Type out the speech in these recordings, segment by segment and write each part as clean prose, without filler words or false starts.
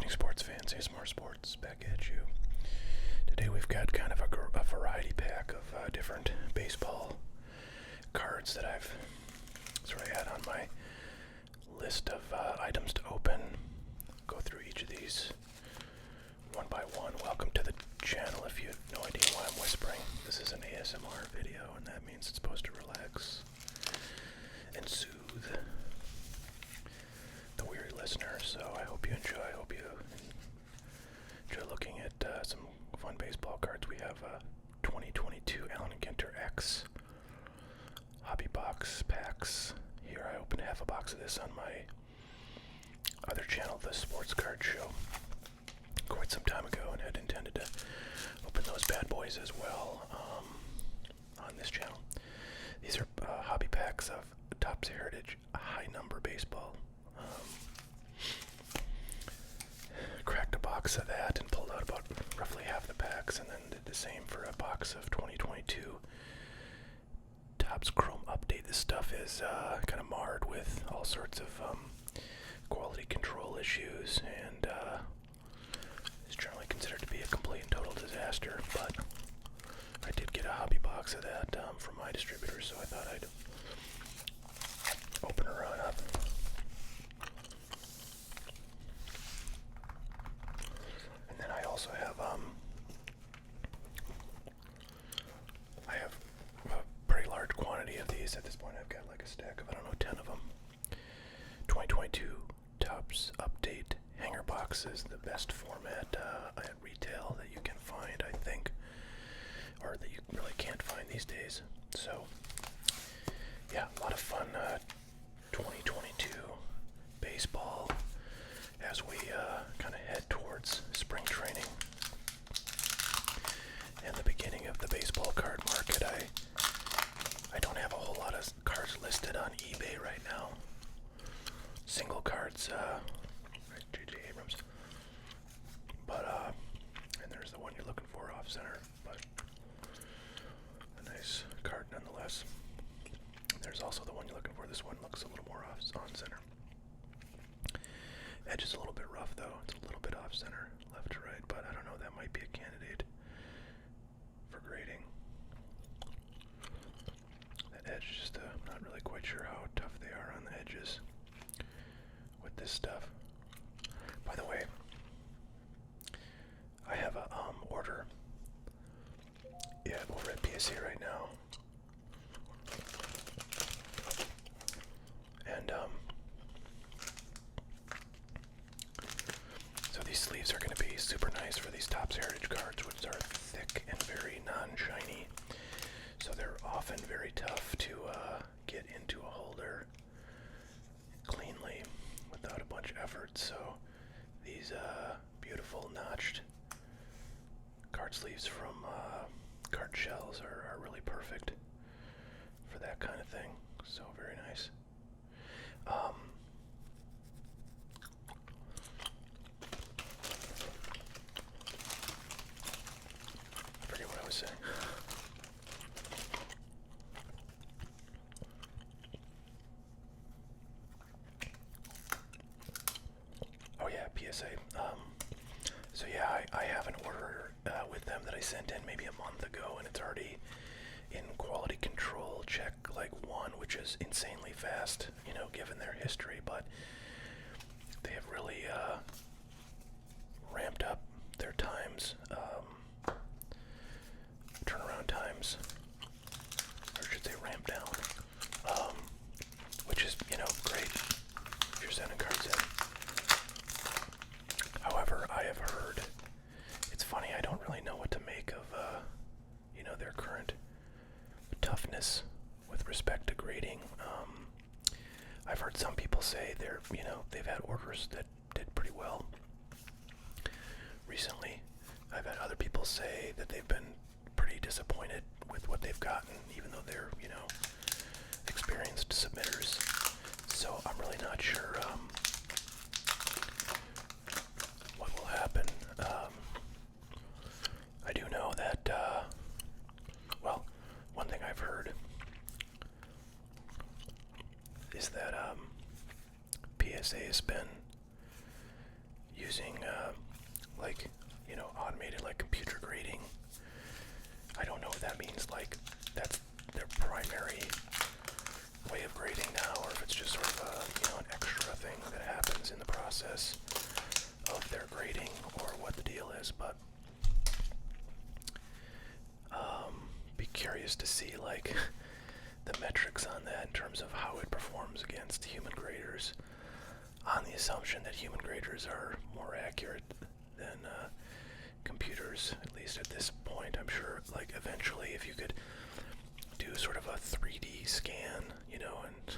morning, sports fans. ASMR Sports back at you. Today we've got kind of a variety pack of different baseball cards that I've sort of had on my list of items to open. Go through each of these one by one. Welcome to the channel. If you have no idea why I'm whispering, this is an ASMR video, and that means it's supposed to relax and soothe the weary listener. So I hope you enjoy. I hope you enjoy looking at some fun baseball cards. We have 2022 Allen Ginter X hobby box packs. Here I opened half a box of this on my other channel, the Sports Card Show, quite some time ago, and had intended to open those bad boys as well on this channel. These are hobby packs of Topps Heritage high number baseball. Cracked a box of that and pulled out about roughly half the packs, and then did the same for a box of 2022 Topps Chrome Update. This stuff is kind of marred with all sorts of quality control issues, and is generally considered to be a complete and total disaster, but I did get a hobby box of that from my distributor, so I thought I'd open her on up. And then I also have a pretty large quantity of these. At this point I've got like a stack of, 10 of them. 2022 Topps Update hanger boxes, the best format at retail that you can find, I think, or that you really can't find these days. So yeah, a lot of fun 2022 baseball as we kind of head towards spring training and the beginning of the baseball card market. I don't have a whole lot of cards listed on eBay right now. Single cards, right, J.J. Abrams. But and there's the one you're looking for off center, but a nice card nonetheless. There's also the one you're looking for. This one looks a little more on center. Edge is a little bit rough though. It's a little bit off center, left to right, but I don't know, that might be a candidate for grading. That edge, just I'm not really quite sure how tough they are on the edges with this stuff. By the way, I have a order over at PSA right now, and so these sleeves are going to be super nice for these Topps Heritage cards, which are thick and very non-shiny, so they're often very tough to get into a holder cleanly without a bunch of effort. So these beautiful notched card sleeves from card shells are really perfect for that kind of thing. So very nice. I forget what I was saying. Oh yeah, PSA. So yeah, I have an order with them that I sent in maybe a month ago, and it's already in quality control check like 1, which is insanely fast, given their history, but they have really ramped up their times, turnaround times, or should say ramp down, which is, great if you're sending cards in. However, I have heard, it's funny, I don't really know what to make of, their current toughness with respect to grading. I've heard some people say they've had orders that did pretty well recently. I've had other people say that they've been pretty disappointed with what they've gotten, even though they're, experienced submitters. So I'm really not sure what will happen. I do know that, one thing I've heard is that PSA has been using primary way of grading now, or if it's just sort of an extra thing that happens in the process of their grading, or what the deal is. But be curious to see like the metrics on that in terms of how it performs against human graders, on the assumption that human graders are more accurate than computers, at least at this point. I'm sure like eventually if you could do sort of a 3D scan, and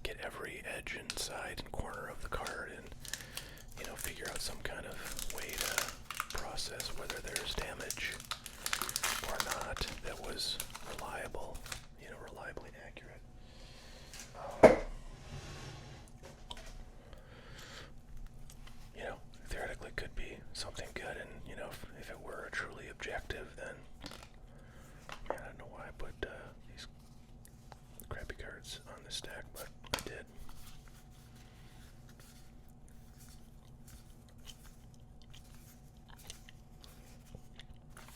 get every edge and side and corner of the card, and figure out some kind of way to process whether there's damage or not that was reliable, reliably accurate. Theoretically could be something good, and if it were truly objective, then I don't know why I put these crappy cards on this stack, but I did.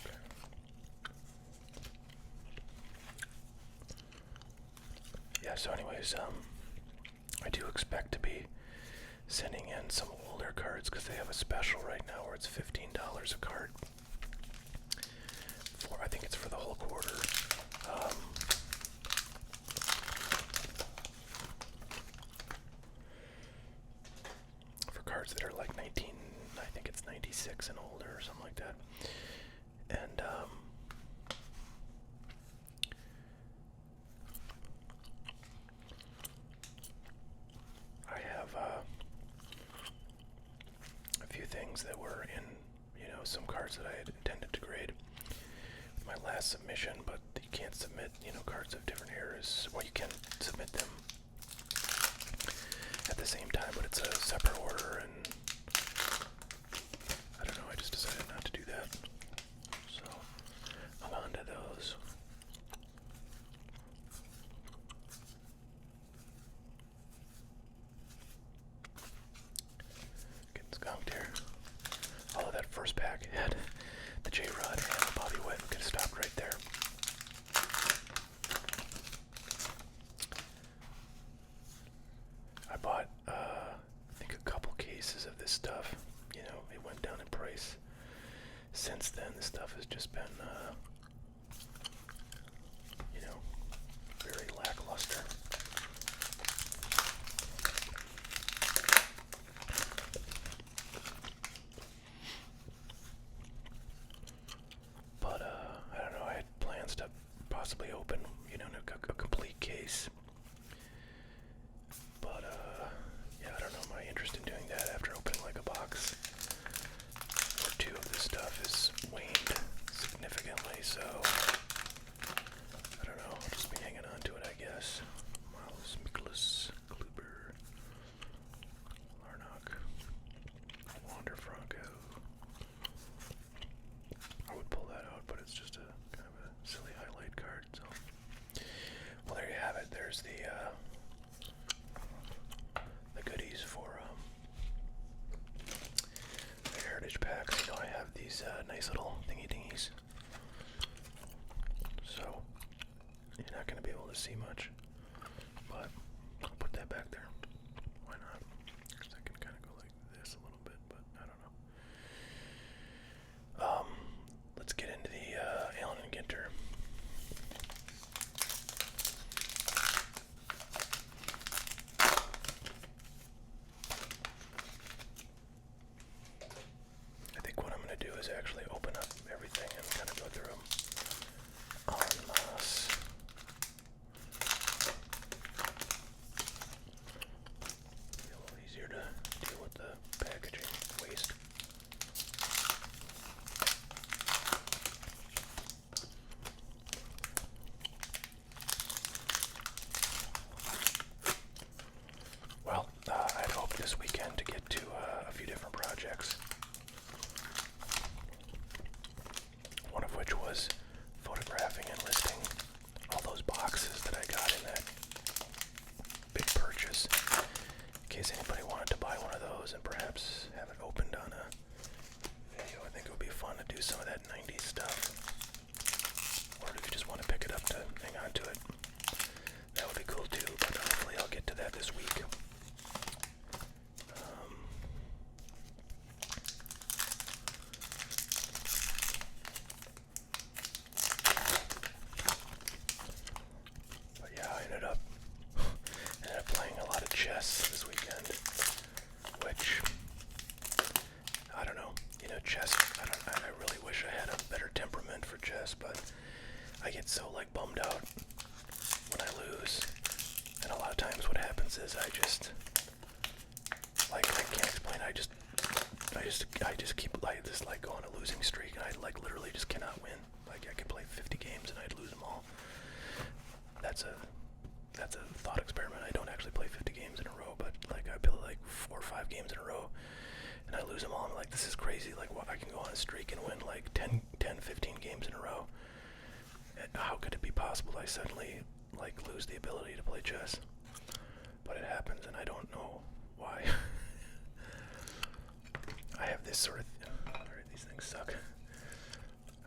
Okay. Yeah, so anyways, I do expect to be sending in some older cards because they have a special right now where it's $15 a card. I think it's for the whole quarter. For cards that are like I think it's 96 and older or something like that. And I have a few things that were in, some cards that I had intended to grade with my last submission, but you can't submit, cards of different eras. Well, you can submit them at the same time, but it's a separate order, and I don't know, I just decided not to do that. So, hung on to those. Getting skunked here. Although that first pack had the J-Rod and the Bobby Witt, we could have stopped right there. I bought, I think a couple cases of this stuff. It went down in price. Since then, this stuff has just been, very lackluster. But, I don't know, I had plans to possibly open, a complete case. But, yeah, I don't know, my interest in doing that after opening like a box or two of this stuff is waned significantly, so I don't know, I'll just be hanging on to it, I guess. Miles Miklas, Kluber, Larnach, Wander Franco. I would pull that out, but it's just a kind of a silly highlight card, so. Well, there you have it. There's the goodies for the heritage packs. I have these nice little thingy-dingies. So, you're not going to be able to see much, but I'll put that back there. Why not? Because I can kind of go like this a little bit, but I don't know. Let's get into the Allen and Ginter. I think what I'm going to do is actually open up everything and kind of go through them en masse. bummed out when I lose. And a lot of times what happens is I just, like, I can't explain, I just keep like this, like, go on a losing streak, and I like literally just cannot win. Like, I could play 50 games and I'd lose them all. That's a thought experiment. I don't actually play 50 games in a row, but like I play like 4 or 5 games in a row and I lose them all. I'm like, this is crazy. Like, I can go on a streak and win like 10, 15 games in a row. And how could it be possible I suddenly like lose the ability to play chess? But it happens, and I don't know why. I have this sort of alright, these things suck.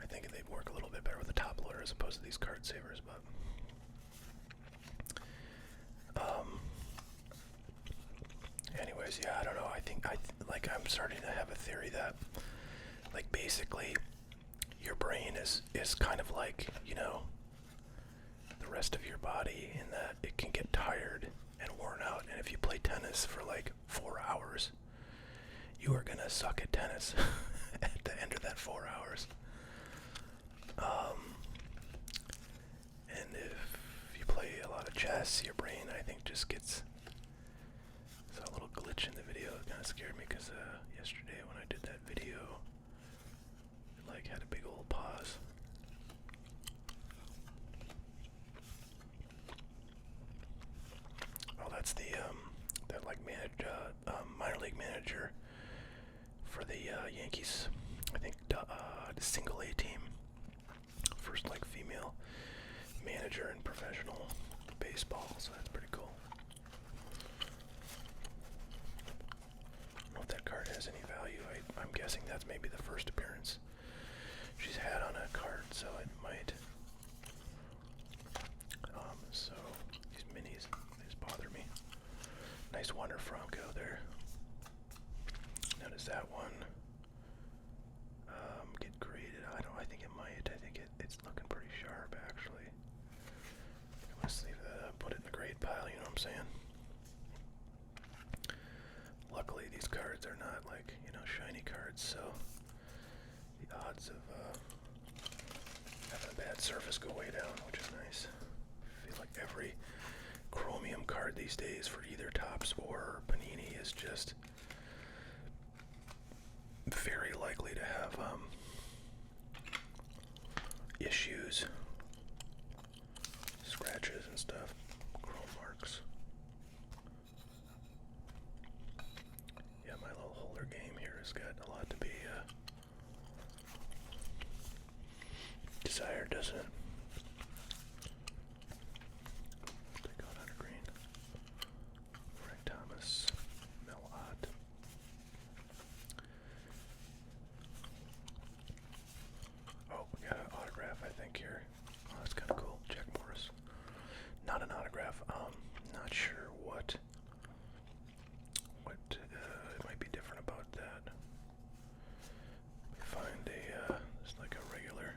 I think they work a little bit better with the top loader as opposed to these card savers, but anyways, yeah, I don't know. I think I'm starting to have a theory that, like, basically your brain is kind of like, you know, the rest of your body, in that it can get tired and worn out, and if you play tennis for like 4 hours, you are gonna suck at tennis at the end of that 4 hours. And if you play a lot of chess, your brain, I think, just gets. Saw a little glitch in the video. It kind of scared me because yesterday when I did that video, it like had a big old pause. Oh, that's the that like minor league manager for the Yankees. I think the single A team, first like female manager in professional baseball. So that's pretty cool. I don't know if that card has any value. I'm guessing that's maybe the first appearance she's had on a card, so it might. So these minis, they just bother me. Nice Wander Franco there. Now does that one get graded? I think it might. I think it's looking pretty sharp, actually. Let's leave that, put it in the grade pile, you know what I'm saying? Luckily, these cards are not like, you know, shiny cards, so the odds of having a bad surface go way down, which is nice. I feel like every chromium card these days for either Topps or Panini is just very likely to have issues, scratches and stuff, chrome marks. Yeah, my little holder game here has got a lot to be desired, doesn't it? Take out under green. Frank Thomas, Mel Ott. Oh, we got an autograph, I think, here. Oh, that's kind of cool. Jack Morris. Not an autograph. Not sure what it might be different about that. We find just like a regular.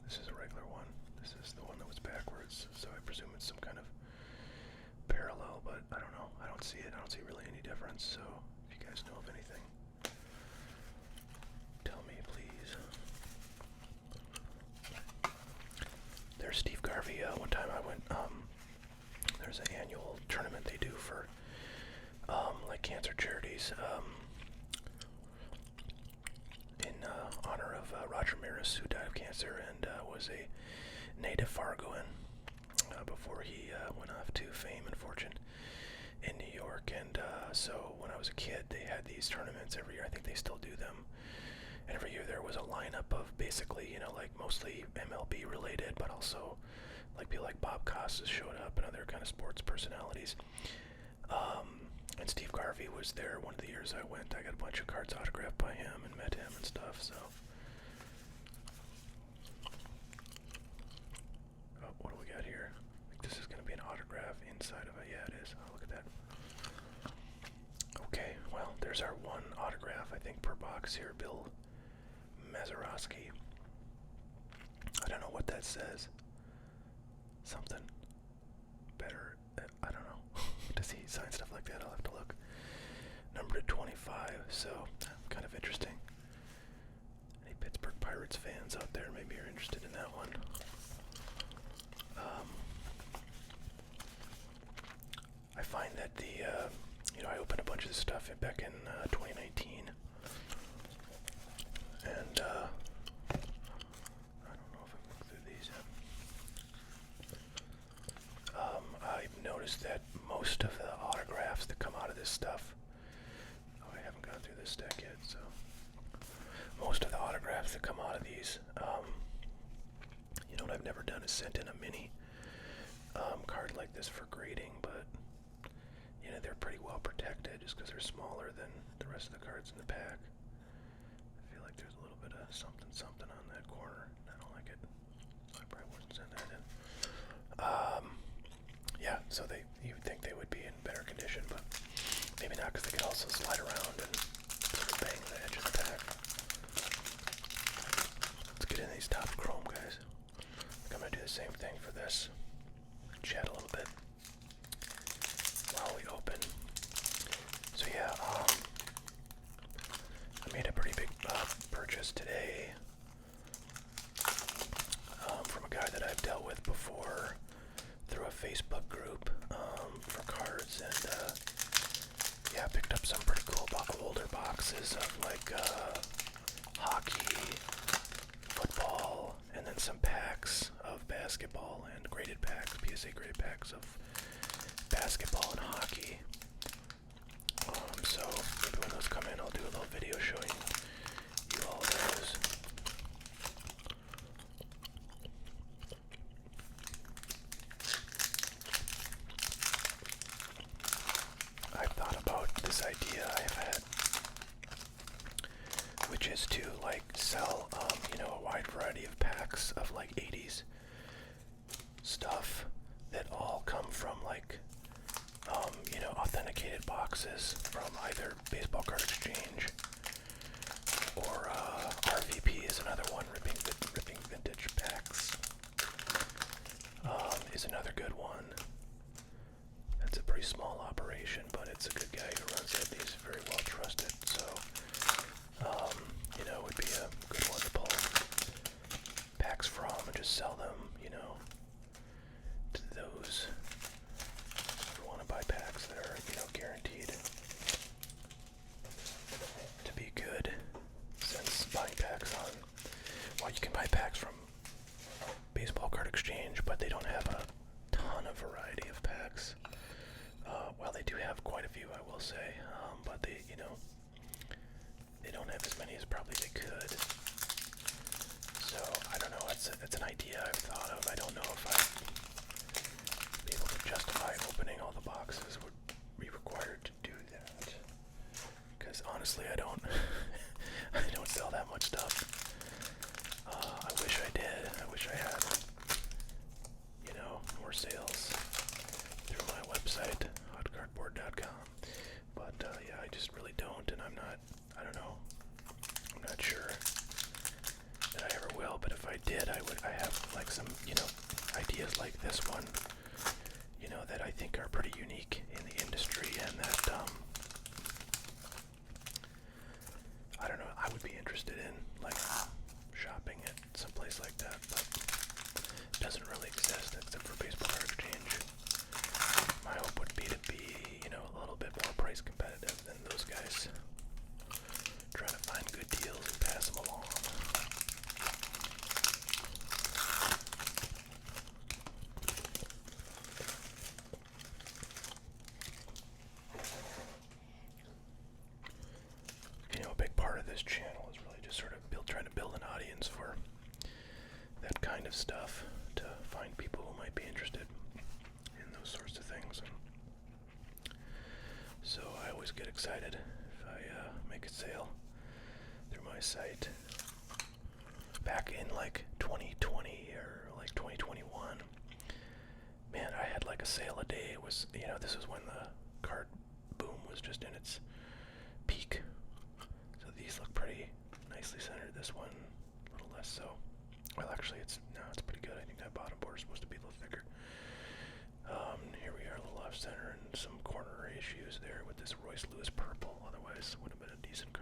This is a regular one. This is the one that was backwards, so I presume it's some kind of parallel, but I don't know. I don't see it. I don't see really any difference, so if you guys know of anything, tell me, please. There's Steve Garvey. One time I went, there's an annual tournament they do for like cancer charities in honor of Roger Maris, who died of cancer and was a native Fargoan before he went off to fame and fortune in New York. And so when I was a kid, they had these tournaments every year. I think they still do them. And every year there was a lineup of basically, you know, like mostly MLB related, but also like people like Bob Costas showed up and other kind of sports personalities. And Steve Garvey was there one of the years I went. I got a bunch of cards autographed by him and met him and stuff, so. Oh, what do we got here? I think this is going to be an autograph inside of it. Yeah, it is. Oh, look at that. Okay, well, there's our one autograph, I think, per box here. Bill Mazeroski. I don't know what that says. Something better. I don't know. Does he sign stuff like that? I'll have to look. Number So, kind of interesting. Any Pittsburgh Pirates fans out there, maybe you're interested in that one. I find that I opened a bunch of this stuff back in 2019, and I don't know if I've looked through these yet. I've noticed that most of the autographs that come out of this stuff, I haven't gone through this deck yet, so most of the autographs that come out of these, what I've never done is sent in a mini card like this for grading, but they're pretty well protected just because they're smaller than the rest of the cards in the pack. I feel like there's a little bit of something on that corner. I don't like it, so I probably wouldn't send that in. Yeah, so you would think they would be in better condition, but maybe not, because they could also slide around and sort of bang the edge of the pack. Let's get in these top chrome, guys. I'm going to do the same thing for this. Chat a little bit while we open. So yeah, I made a pretty big purchase today from a guy that I've dealt with before through a Facebook group for cards, and yeah, I picked up some pretty cool older boxes of like hockey, football, and then some packs of basketball and graded packs, PSA graded packs of basketball and hockey. So maybe when those come in, I'll do a little video showing you all those. I've thought about this idea I've had, which is to like sell, a wide variety of packs of like 80s stuff that all come from like, authenticated boxes from either Baseball Card Exchange or RVP is another one. Ripping vintage packs is another good one. That's a pretty small operation, but it's a good guy who runs it. He's very well trusted, so it would be a good one to pull packs from and just sell them, to those who want to buy packs that are, guaranteed to be good. Since buying packs you can buy packs from Baseball Card Exchange, but they don't have a ton of variety of packs. Well, they do have quite a few, I will say, but they don't have as many as probably they could. So, I don't know, it's an idea I've thought of. I don't know if I'd be able to justify opening all the boxes, would be required to do that. Because honestly, I don't sell that much stuff. I wish I did. I wish I had, more sales through my website, hotcardboard.com. But yeah, I just really don't, and I'm not sure that I ever will. But if I did, I have like some, ideas like this one, that I think are pretty unique in the industry, and that I don't know, I would be interested in like shopping at some place like that, but it doesn't really exist except for Baseball Card Exchange. My hope would be to be, a little bit more price competitive than those guys. Try to find good deals and pass them along. A big part of this channel is really just sort of trying to build an audience for that kind of stuff, to find people who might be interested in those sorts of things. And so I always get excited if I make a sale through my site. Back in like 2020 or like 2021, man, I had like a sale a day. It was, this was when the card boom was just in its peak. So these look pretty nicely centered. This one, a little less so. Well, actually, it's pretty good. I think that bottom border is supposed to be a little thicker. Here we are, a little off center and some corner issues there with this Royce Lewis purple. Otherwise, would have been a decent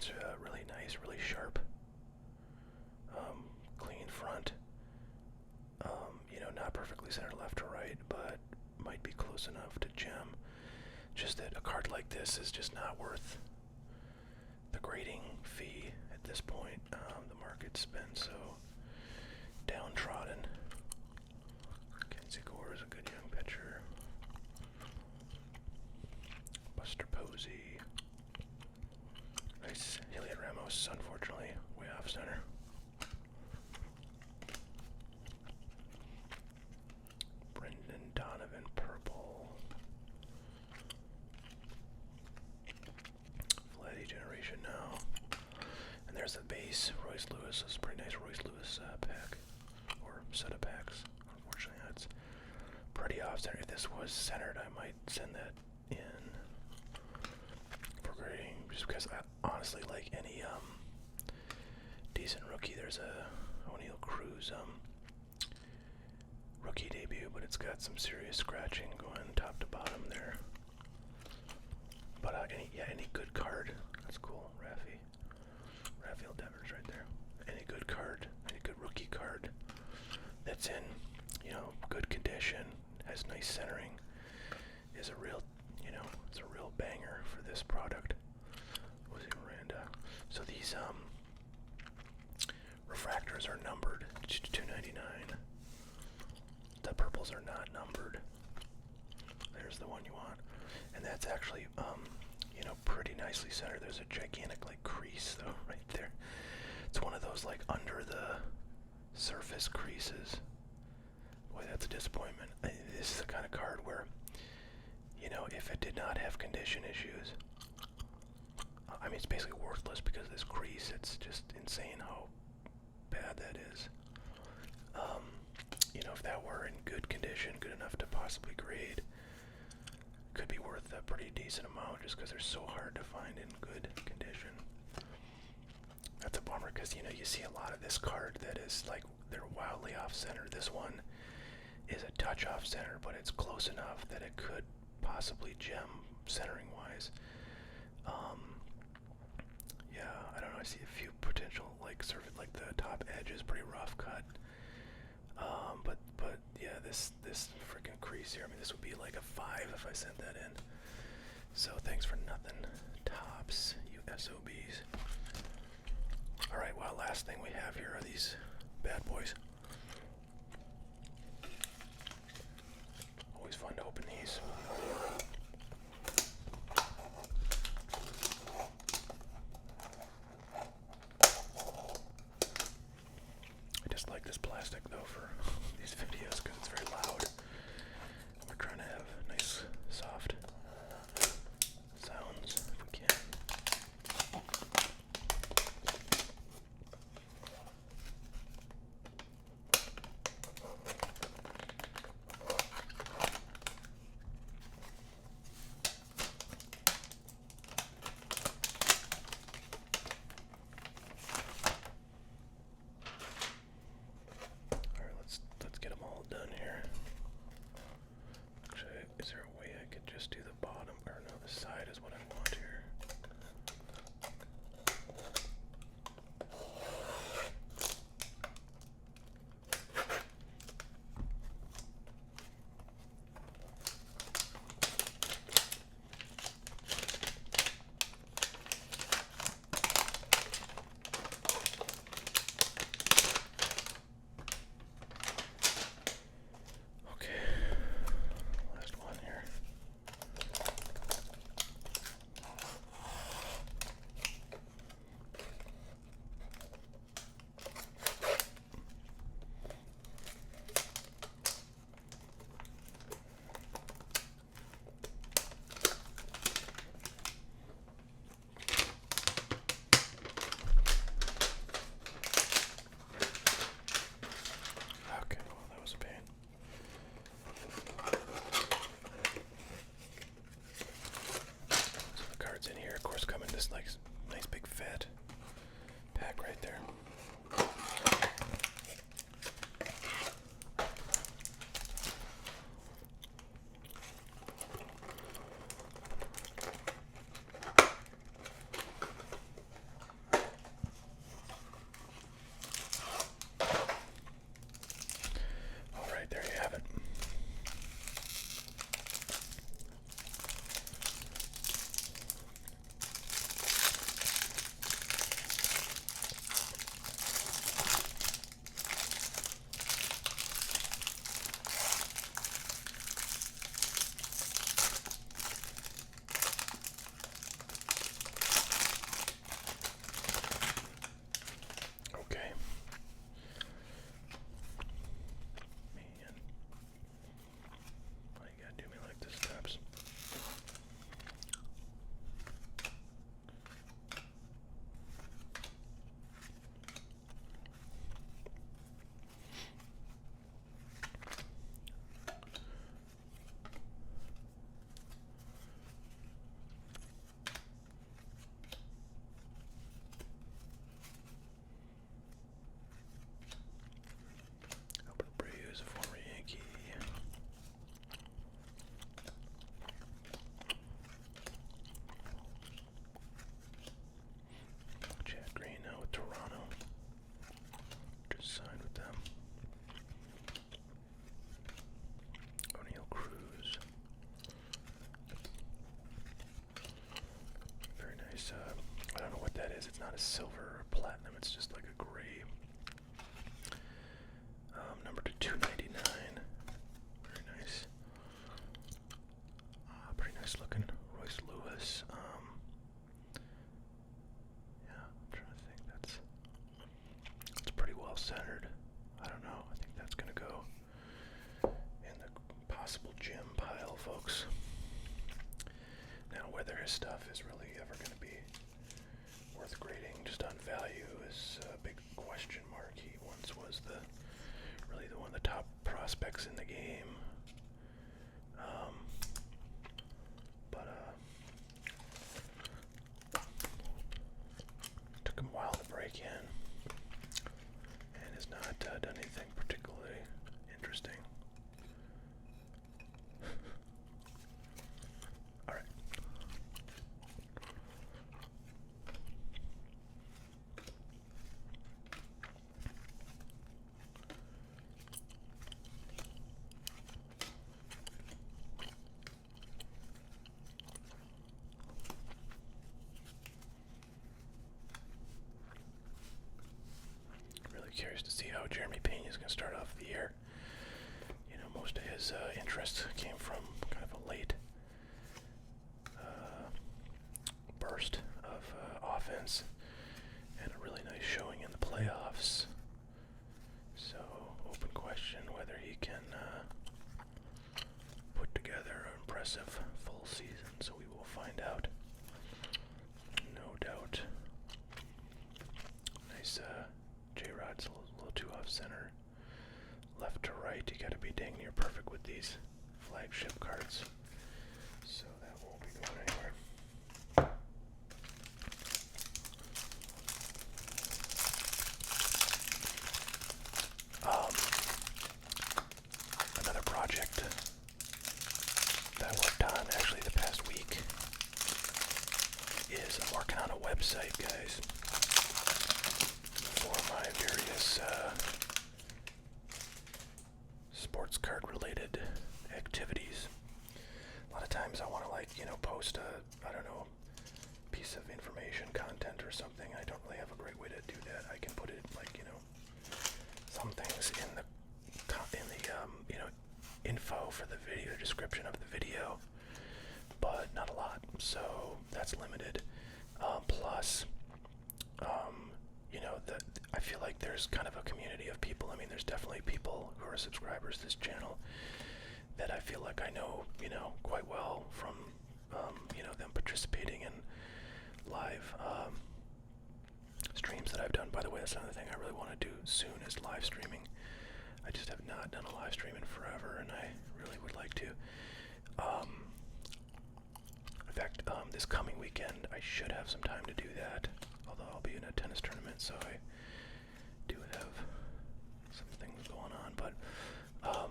wants a really nice, really sharp, clean front. Not perfectly centered left to right, but might be close enough to gem. Just that a card like this is just not worth the grading fee at this point. The market's been so downtrodden. Kenzie Gore is a good young pitcher. Buster Posey. Nice. Heliot Ramos, unfortunately, way off center. Brendan Donovan, purple. Vladdy Generation now. And there's the base. Royce Lewis. This is a pretty nice Royce Lewis pack. Or set of packs. Unfortunately, that's pretty off center. If this was centered, I might send that in for grading. Just because I honestly like any decent rookie. There's a O'Neal Cruz rookie debut, but it's got some serious scratching going top to bottom there. But any good card, that's cool. Raphael Devers right there. Any good card, any good rookie card that's in, good condition, has nice centering, is a real, it's a real banger for this product. Was it Miranda? So these refractors are numbered to 299. The purples are not numbered. There's the one you want, and that's actually pretty nicely centered. There's a gigantic crease though right there. It's one of those under the surface creases. Boy, that's a disappointment. This is the kind of card where if it did not have condition issues, it's basically worthless because of this crease. It's just insane how bad that is. If that were in good condition, good enough to possibly grade, could be worth a pretty decent amount just because they're so hard to find in good condition. That's a bummer because, you see a lot of this card that is they're wildly off-center. This one is a touch off-center, but it's close enough that it could possibly gem centering-wise. Yeah, I don't know. I see a few potential, the top edge is pretty rough cut. But yeah, this freaking crease here. This would be like a 5 if I sent that in. So thanks for nothing, Tops, you SOBs. All right, well, last thing we have here are these bad boys. Always fun to open these. I just like this plastic though for these videos because it's very loud. We're trying to have nice, soft sounds if we can. not a silver or platinum, it's just like a gray. Number to 299. Very nice. Pretty nice looking. Royce Lewis. Yeah, I'm trying to think. That's pretty well centered. I don't know. I think that's gonna go in the possible gem pile, folks. Now, whether his stuff is really ever going to be worth grading just on value is a big question mark. He once was really one of the top prospects in the game. Took him a while to break in and has not done anything particularly interesting. Alright. Really curious to see how Jeremy Pena is going to start off the year. You know, most of his interest came from kind of a late burst of offense and a really nice showing in the playoffs. So, open question whether he can put together an impressive full season. So we will find out. No doubt. Nice J-Rod's a little too off center. Left to right, you gotta be dang near perfect with these flagship cards. So that won't be going anywhere. Another project that I worked on actually the past week is I'm working on a website, guys, for my various sports card related activities. A lot of times I want to, like, you know, post a, I don't know, piece of information, content or something. I don't really have a great way to do that. I can put it, like, you know, some things in the you know, info for the video, description of the video, but not a lot. So that's limited. Plus, you know, I feel like there's kind of a community of people. I mean, there's definitely people who are subscribers to this channel that I feel like I know, you know, quite well from, you know, them participating in live streams that I've done. By the way, that's another thing I really want to do soon is live streaming. I just have not done a live stream in forever, and I really would like to. In fact, this coming weekend, I should have some time to do that, although I'll be in a tennis tournament, so I do have some things going on, but, oh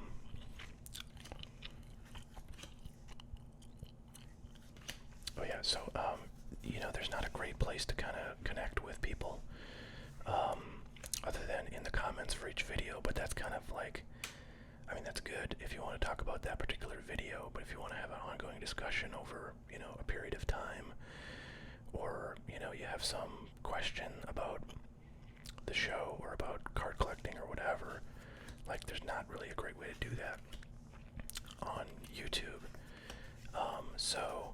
yeah, so, you know, there's not a great place to kind of connect with people, other than in the comments for each video, but that's kind of like, I mean, that's good if you want to talk about that particular video, but if you want to have an ongoing discussion over, you know, a period of time, or, you know, you have some question about the show or about card collecting or whatever, like, there's not really a great way to do that on YouTube. So,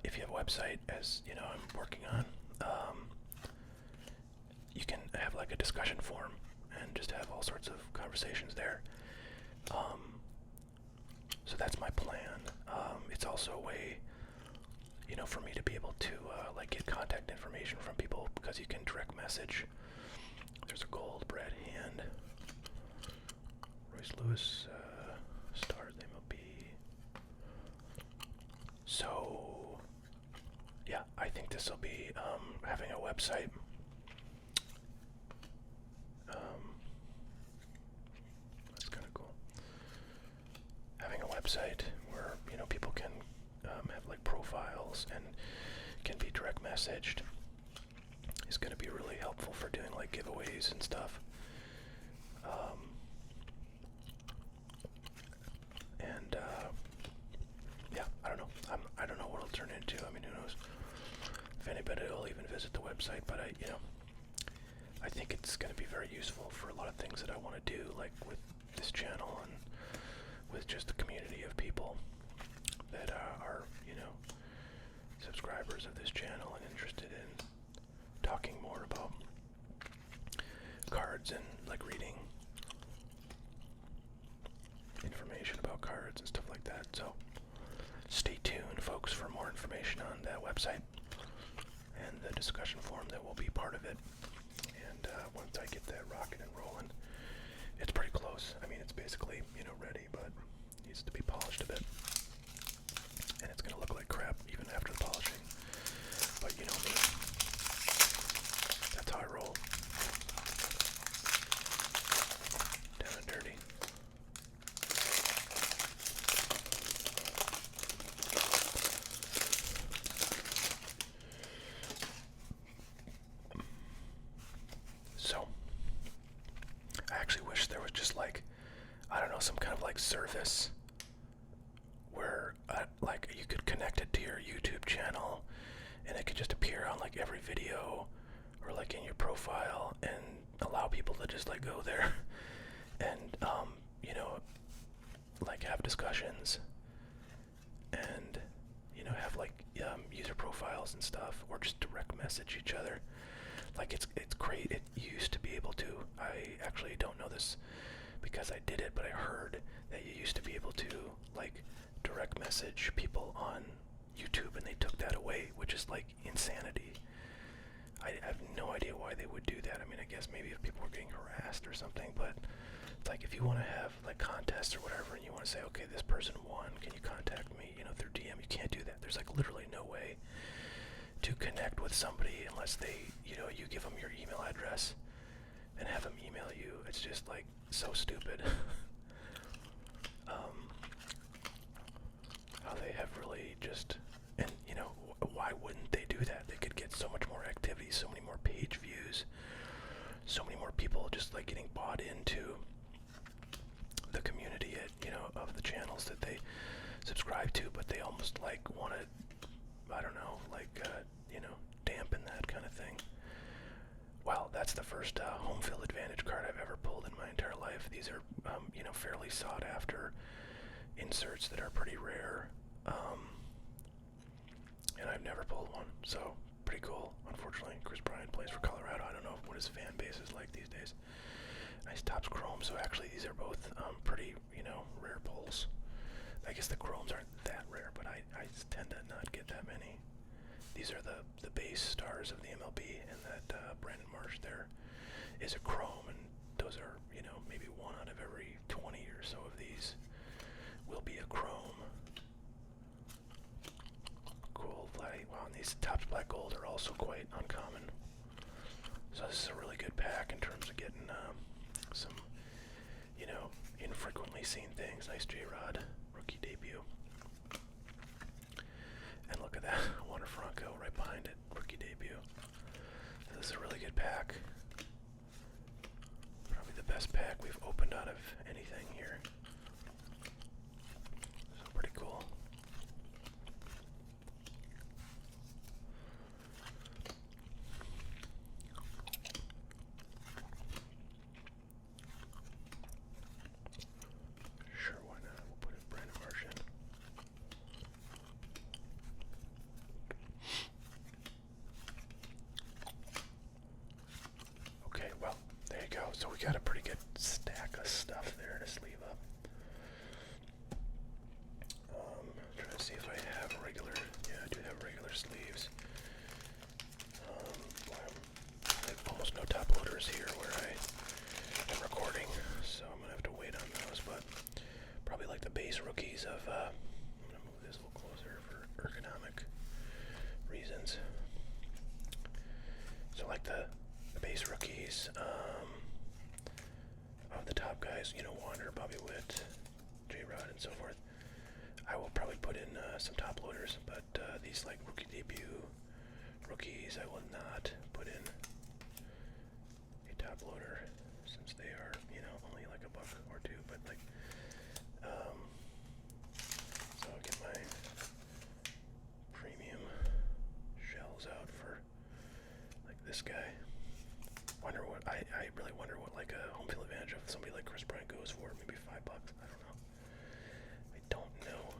if you have a website, as, you know, I'm working on, you can have like a discussion forum and just have all sorts of conversations there. So that's my plan. It's also a way, you know, for me to be able to like get contact information from people, because you can direct message. There's a gold Brad Hand, Royce Lewis, stars MLB. So yeah, I think this will be having a website. That's kind of cool. Having a website where, you know, people can have like profiles and can be direct messaged is going to be really helpful for doing like giveaways and stuff. Yeah, I don't know. I don't know what it'll turn into. I mean, who knows if anybody will even visit the website, but I think it's going to be very useful for a lot of things that I want to do, like with this channel and with just the community of people that are, subscribers of this channel and interested in talking more about cards and like reading information about cards and stuff like that. So stay tuned, folks, for more information on that website and the discussion forum that will be part of it. And once I get that rocking and rolling, it's pretty close. I mean, it's basically, ready, but needs to be polished a bit. And it's going to look like crap even after the polishing. But you know me. That's how I roll. Down and dirty. So, I actually wish there was just like, I don't know, some kind of like service where like you could connect it to your YouTube channel and it could just appear on like every video or like in your profile and allow people to just like go there and like have discussions and have like user profiles and stuff, or just direct message each other. Like it's great. It used to be able to. I actually don't know this because I did it, but I heard that you used to be able to like direct message people on YouTube, and they took that away, which is like insanity. I have no idea why they would do that. I mean, I guess maybe if people were getting harassed or something, but it's like if you want to have like contests or whatever, and you want to say, okay, this person won, can you contact me, through DM? You can't do that. There's like literally no way to connect with somebody unless they, you give them your email address and have them email you. It's just like so stupid. How they have really just, and why wouldn't they do that? They could get so much more activity, so many more page views, so many more people just like getting bought into the community, of the channels that they subscribe to, but they almost like want to, I don't know, like, dampen that kind of thing. Wow, that's the first home field advantage card I've ever pulled in my entire life. These are, fairly sought after inserts that are pretty rare, and I've never pulled one, so pretty cool. Unfortunately, Chris Bryant plays for Colorado. I don't know what his fan base is like these days. Nice Topps Chrome, so actually these are both pretty, rare pulls. I guess the Chromes aren't that rare, but I tend to not get that many. These are the base stars of the MLB, and that Brandon Marsh there is a Chrome, and those are, maybe one out of every 20 or so of these will be a Chrome. Cool, wow, and these Topps Black Gold are also quite uncommon. So this is a really good pack in terms of getting some, infrequently seen things. Nice J-Rod rookie debut. And look at that, Water Franco right behind it, rookie debut. So this is a really good pack. Probably the best pack we've opened out of anything here. So pretty cool. Sure, why not? We'll put in Brandon Marsh in. Okay, well, there you go. So we got a pretty good stack of stuff there to sleeve up. Trying to see if I have regular. Yeah, I do have regular sleeves. I have almost no top loaders here where I am recording, so I'm gonna have to wait on those. But probably like the base rookies of. I'm gonna move this a little closer for ergonomic reasons. So like the base rookies of the top guys, Wander, Bobby Witt, J-Rod, and so forth. I will probably put in some top loaders, but these like rookie debut rookies, I will not put in a top loader since they are, only like $1 or $2. But like, so I'll get my premium shells out for somebody like Chris Bryant goes for, maybe $5. I don't know. I don't know.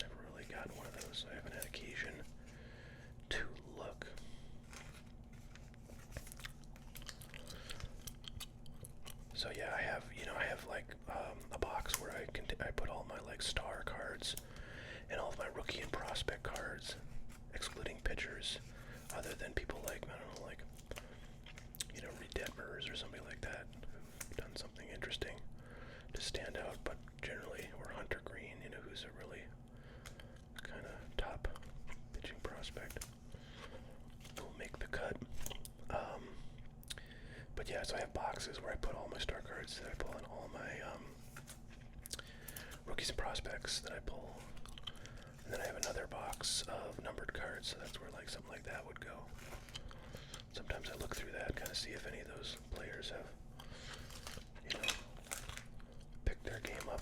Never really gotten one of those. I haven't had occasion to look. So yeah, I have like a box where I put all my like star cards and all of my rookie and prospect cards, excluding pitchers, other than people like, I don't know, like, Redetmers or somebody like that who've done something interesting to stand out. But generally, or Hunter Green, who's a really kind of top pitching prospect, will make the cut. But yeah, so I have boxes where I put all my star cards that I pull and all my rookies and prospects that I pull. And then I have another box of numbered cards, so that's where like something like that would go. Sometimes I look through that, kind of see if any of those players have, picked their game up.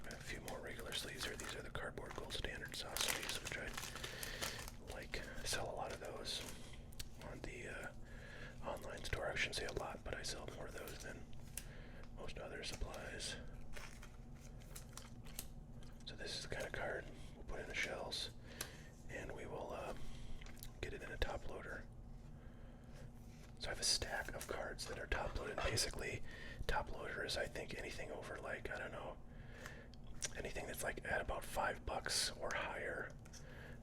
I have a few more regular sleeves here. These are the cardboard gold standard soft sleeves, which I like. I sell a lot of those on the online store. I shouldn't say a lot, but I sell more of those than most other supplies. So this is the kind of card we'll put in the shells, and we will get it in a top loader. So I have a stack of cards that are top loaded. Basically, top loader is, I think, anything over like, I don't know, anything that's like at about $5 or higher,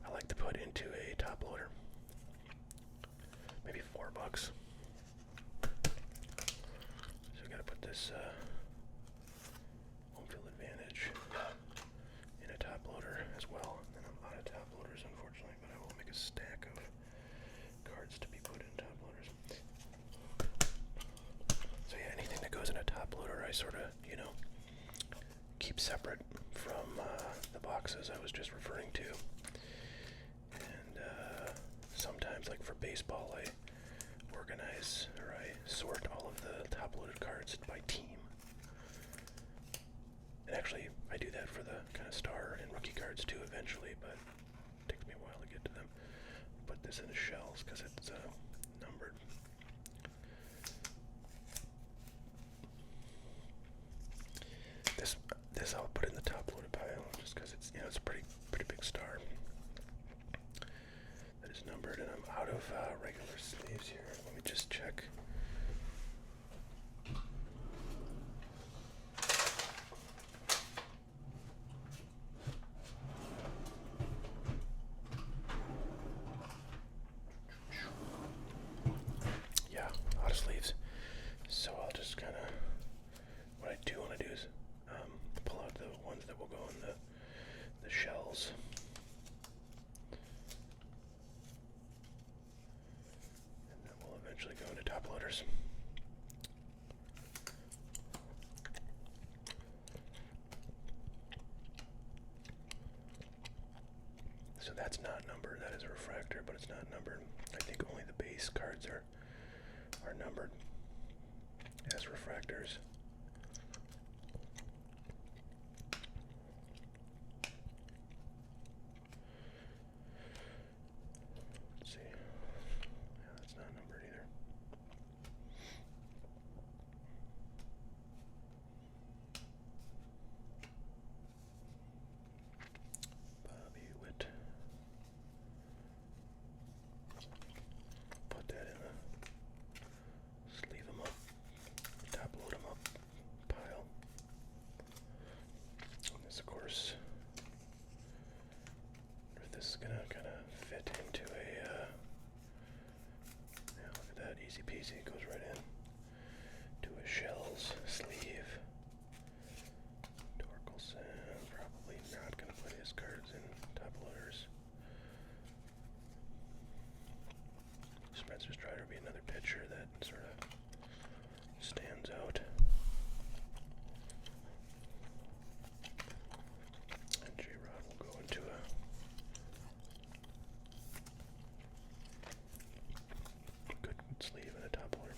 I like to put into a top loader. Maybe $4. So we gotta put this home field advantage in a top loader as well. And then I'm out of top loaders, unfortunately, but I will make a stack of cards to be put in top loaders. So yeah, anything that goes in a top loader, I sort of, keep separate from the boxes I was just referring to. And sometimes, like for baseball, I organize, or I sort all of the top-loaded cards by team. And actually, I do that for the kind of star and rookie cards too eventually, but it takes me a while to get to them. Put this in the shells because it's numbered. This I'll put in the top-loaded pile just because it's it's a pretty big star that is numbered, and I'm out of regular sleeves here. Let me just check. Yeah, out of sleeves. So I'll just kind of, what I do want to do is pull out the ones that will go in the shells. And then we'll eventually go into top loaders. So that's not numbered. That is a refractor, but it's not numbered. I think only the base cards are numbered as refractors. Let's see. Yeah, that's not numbered either. Bobby Witt. Put that in a sleeve them up, top load them up pile. And this, of course, if this is gonna kind of fit into a, yeah, look at that, easy peasy, it goes right in to a shells sleeve. Torkelson, probably not gonna put his cards in top loaders. Spencer Strider would be another pitcher that sort of stands out. And J-Rod will go into a good sleeve and a top loader.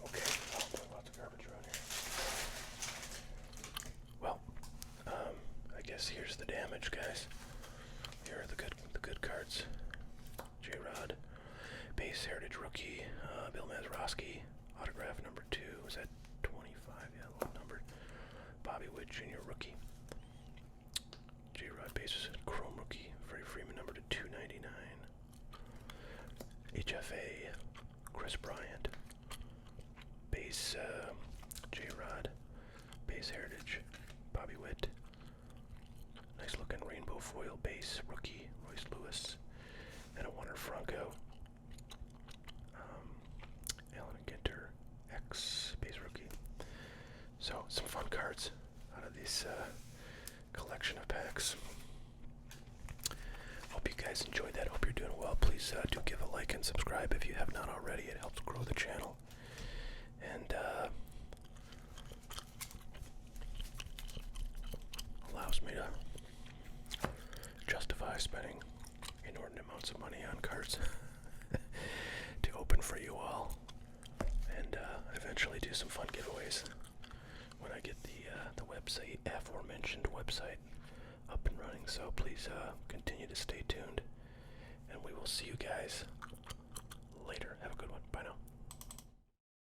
Okay, lots of garbage around here. Well, I guess here's the damage, guys. Here are the good cards. J-Rod, base heritage rookie, Bill Mazeroski, autograph number 2. Was that HFA, Chris Bryant, base J-Rod, base Heritage, Bobby Witt, nice looking rainbow foil base rookie, Royce Lewis, and a Warner Franco, Alan Ginter, X base rookie. So some fun cards out of this collection of packs. Hope you guys enjoyed that. Hope you're doing well. Please do give a like and subscribe if you have not already. It helps grow the channel. And allows me to justify spending inordinate amounts of money on cards to open for you all. And eventually do some fun giveaways when I get the website, aforementioned website, up and running. So please